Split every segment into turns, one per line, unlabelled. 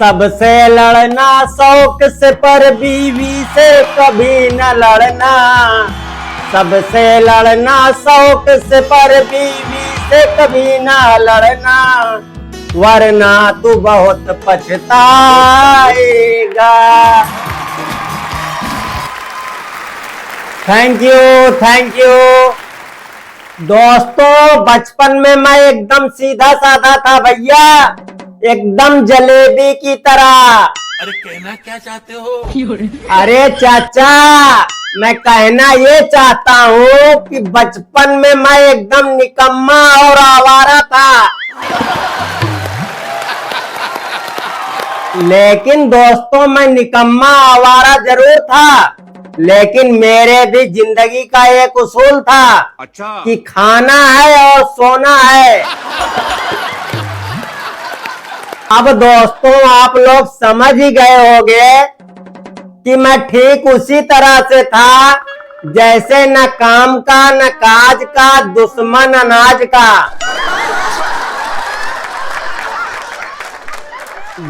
सबसे लड़ना शौक से पर बीवी से कभी न लड़ना। सबसे लड़ना शौक से पर बीवी से कभी न लड़ना, वरना तू बहुत पछताएगा। Thank you, thank you. दोस्तों, बचपन में मैं एकदम सीधा साधा था भैया, एकदम जलेबी की तरह।
अरे कहना क्या चाहते हो?
अरे चाचा, मैं कहना ये चाहता हूँ कि बचपन में मैं एकदम निकम्मा और आवारा था। लेकिन दोस्तों, मैं निकम्मा आवारा जरूर था, लेकिन मेरे भी जिंदगी का एक उसूल था।
अच्छा।
कि खाना है और सोना है। अब दोस्तों, आप लोग समझ ही गए होंगे कि मैं ठीक उसी तरह से था जैसे न काम का न काज का दुश्मन अनाज का।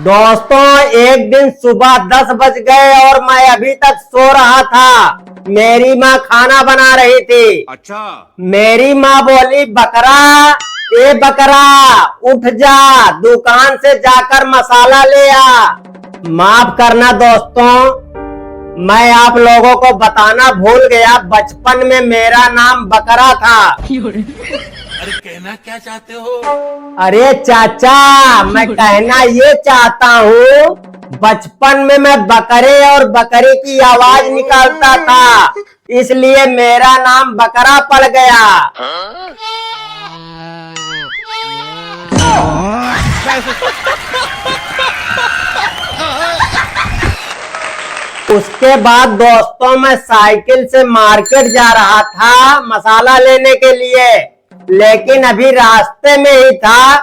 दोस्तों, एक दिन सुबह 10 बज गए और मैं अभी तक सो रहा था। मेरी माँ खाना बना रही थी।
अच्छा।
मेरी माँ बोली, बकरा, ए बकरा, उठ जा, दुकान से जाकर मसाला ले आ। माफ करना दोस्तों, मैं आप लोगों को बताना भूल गया, बचपन में मेरा नाम बकरा था।
अरे कहना क्या चाहते हो?
अरे चाचा, मैं कहना ये चाहता हूँ, बचपन में मैं बकरे और बकरी की आवाज निकालता था, इसलिए मेरा नाम बकरा पड़ गया। उसके बाद दोस्तों, मैं साइकिल से मार्केट जा रहा था मसाला लेने के लिए, लेकिन अभी रास्ते में ही था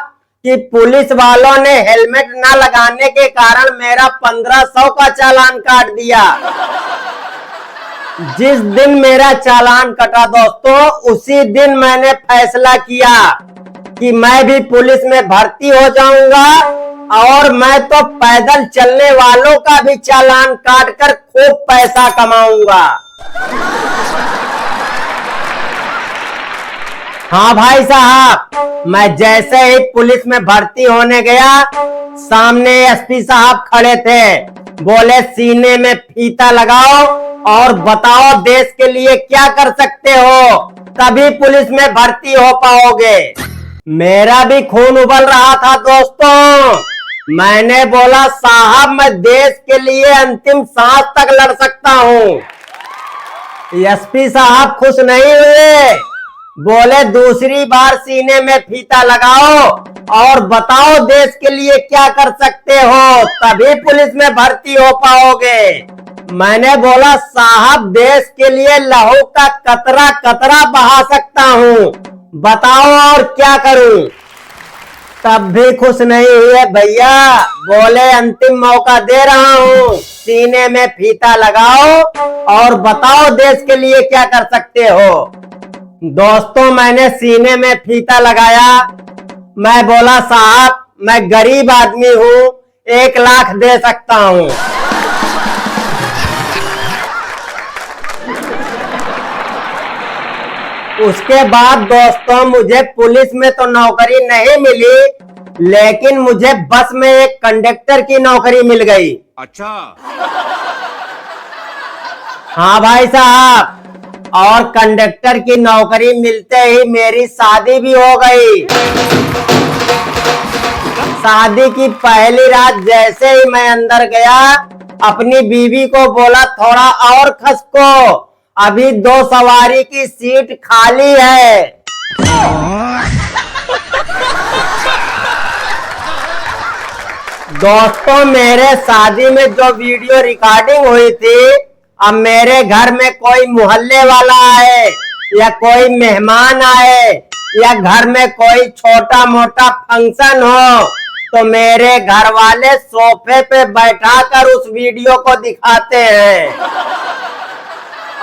कि पुलिस वालों ने हेलमेट न लगाने के कारण मेरा 1500 का चालान काट दिया। जिस दिन मेरा चालान कटा दोस्तों, उसी दिन मैंने फैसला किया कि मैं भी पुलिस में भर्ती हो जाऊंगा और मैं तो पैदल चलने वालों का भी चालान काट कर खूब पैसा कमाऊंगा। हाँ भाई साहब, मैं जैसे ही पुलिस में भर्ती होने गया, सामने एसपी साहब खड़े थे। बोले, सीने में फीता लगाओ और बताओ देश के लिए क्या कर सकते हो, तभी पुलिस में भर्ती हो पाओगे। मेरा भी खून उबल रहा था दोस्तों। मैंने बोला, साहब, मैं देश के लिए अंतिम सांस तक लड़ सकता हूँ। एसपी साहब खुश नहीं हुए। बोले, दूसरी बार सीने में फीता लगाओ और बताओ देश के लिए क्या कर सकते हो, तभी पुलिस में भर्ती हो पाओगे। मैंने बोला, साहब, देश के लिए लहू का कतरा कतरा बहा सकता हूँ, बताओ और क्या करूं। तब भी खुश नहीं हुए भैया। बोले, अंतिम मौका दे रहा हूँ, सीने में फीता लगाओ और बताओ देश के लिए क्या कर सकते हो। दोस्तों, मैंने सीने में फीता लगाया। मैं बोला, साहब, मैं गरीब आदमी हूँ, 1 लाख दे सकता हूँ। उसके बाद दोस्तों, मुझे पुलिस में तो नौकरी नहीं मिली, लेकिन मुझे बस में एक कंडक्टर की नौकरी मिल गई।
अच्छा।
हाँ भाई साहब, और कंडक्टर की नौकरी मिलते ही मेरी शादी भी हो गई। शादी की पहली रात जैसे ही मैं अंदर गया, अपनी बीवी को बोला, थोड़ा और खसको, अभी 2 सवारी की सीट खाली है। दोस्तों, मेरे शादी में जो वीडियो रिकॉर्डिंग हुई थी, अब मेरे घर में कोई मोहल्ले वाला आए या कोई मेहमान आए या घर में कोई छोटा मोटा फंक्शन हो, तो मेरे घर वाले सोफे पे बैठाकर उस वीडियो को दिखाते हैं।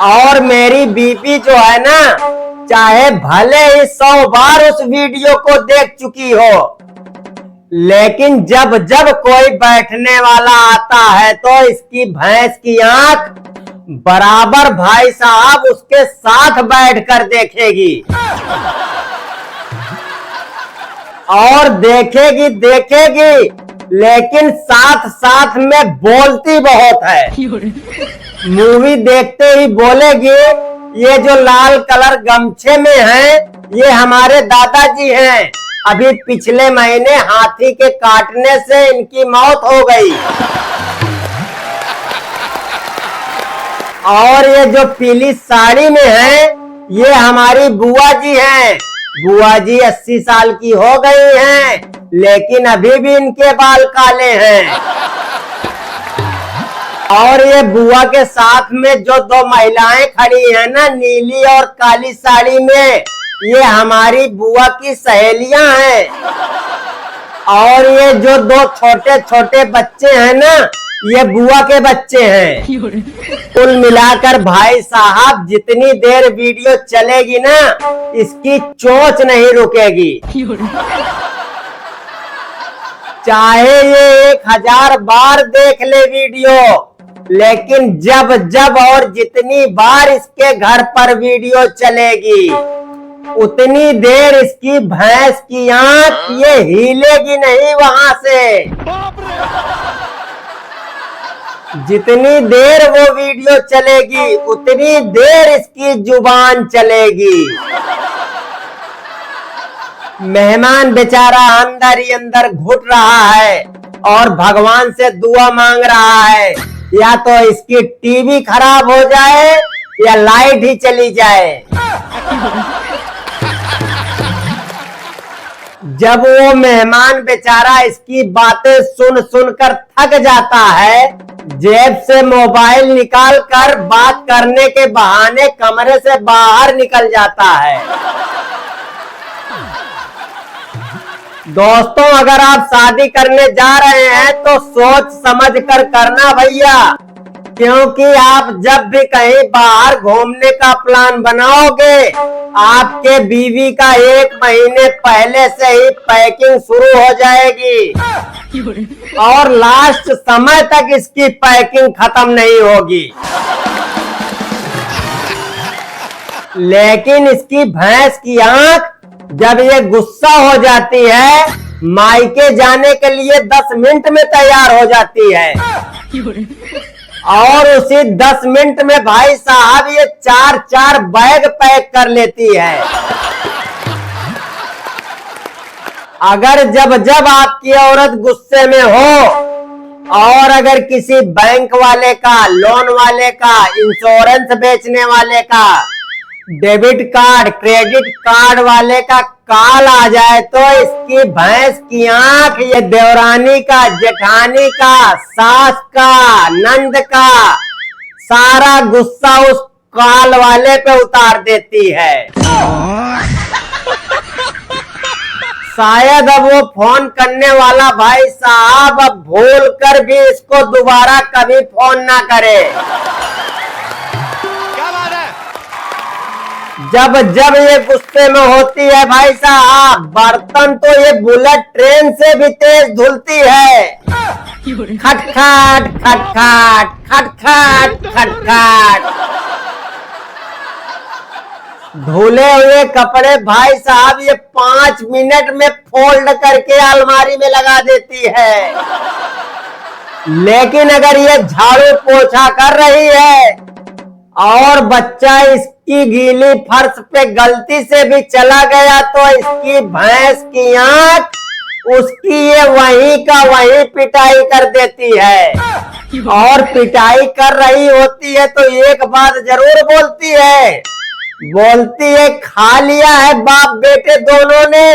और मेरी बीबी जो है ना, चाहे भले ही 100 बार उस वीडियो को देख चुकी हो, लेकिन जब जब कोई बैठने वाला आता है तो इसकी भैंस की आंख बराबर भाई साहब उसके साथ बैठकर देखेगी और देखेगी देखेगी, लेकिन साथ साथ में बोलती बहुत है। मूवी देखते ही बोलेगी, ये जो लाल कलर गमछे में है ये हमारे दादाजी हैं, अभी पिछले महीने हाथी के काटने से इनकी मौत हो गई। और ये जो पीली साड़ी में है ये हमारी बुआ जी हैं, बुआ जी 80 साल की हो गई हैं, लेकिन अभी भी इनके बाल काले हैं। और ये बुआ के साथ में जो दो महिलाएं खड़ी हैं ना, नीली और काली साड़ी में, ये हमारी बुआ की सहेलियां हैं। और ये जो दो छोटे छोटे बच्चे हैं ना, ये बुआ के बच्चे हैं। कुल मिलाकर भाई साहब जितनी देर वीडियो चलेगी ना, इसकी चोंच नहीं रुकेगी। चाहे ये 1000 बार देख ले वीडियो, लेकिन जब जब और जितनी बार इसके घर पर वीडियो चलेगी, उतनी देर इसकी भैंस की आंख ये हिलेगी नहीं वहां से। जितनी देर वो वीडियो चलेगी उतनी देर इसकी जुबान चलेगी। मेहमान बेचारा अंदर ही अंदर घुट रहा है और भगवान से दुआ मांग रहा है, या तो इसकी टीवी खराब हो जाए या लाइट ही चली जाए। जब वो मेहमान बेचारा इसकी बातें सुन सुनकर थक जाता है, जेब से मोबाइल निकाल कर बात करने के बहाने कमरे से बाहर निकल जाता है। दोस्तों, अगर आप शादी करने जा रहे हैं तो सोच समझ कर करना भैया, क्योंकि आप जब भी कहीं बाहर घूमने का प्लान बनाओगे, आपके बीवी का 1 महीने पहले से ही पैकिंग शुरू हो जाएगी और लास्ट समय तक इसकी पैकिंग खत्म नहीं होगी। लेकिन इसकी भैंस की आंख जब ये गुस्सा हो जाती है, मायके जाने के लिए 10 मिनट में तैयार हो जाती है और उसी 10 मिनट में भाई साहब ये 4-4 बैग पैक कर लेती है। अगर जब जब आपकी औरत गुस्से में हो और अगर किसी बैंक वाले का, लोन वाले का, इंश्योरेंस बेचने वाले का, डेबिट कार्ड, क्रेडिट कार्ड वाले का कॉल आ जाए, तो इसकी भैंस की आंख ये देवरानी का, जेठानी का, सास का, नंद का सारा गुस्सा उस कॉल वाले पे उतार देती है। शायद अब वो फोन करने वाला भाई साहब अब भूल कर भी इसको दोबारा कभी फोन ना करे। जब जब ये गुस्से में होती है भाई साहब, बर्तन तो ये बुलेट ट्रेन से भी तेज धुलती है। खटखट खटखट खटखट खटखट। धुले हुए कपड़े भाई साहब ये 5 मिनट में फोल्ड करके अलमारी में लगा देती है। लेकिन अगर ये झाड़ू पोछा कर रही है और बच्चा इसकी गीली फर्श पे गलती से भी चला गया, तो इसकी भैंस की आंख उसकी ये वहीं का वहीं पिटाई कर देती है। और पिटाई कर रही होती है तो एक बात जरूर बोलती है, खा लिया है बाप बेटे दोनों ने।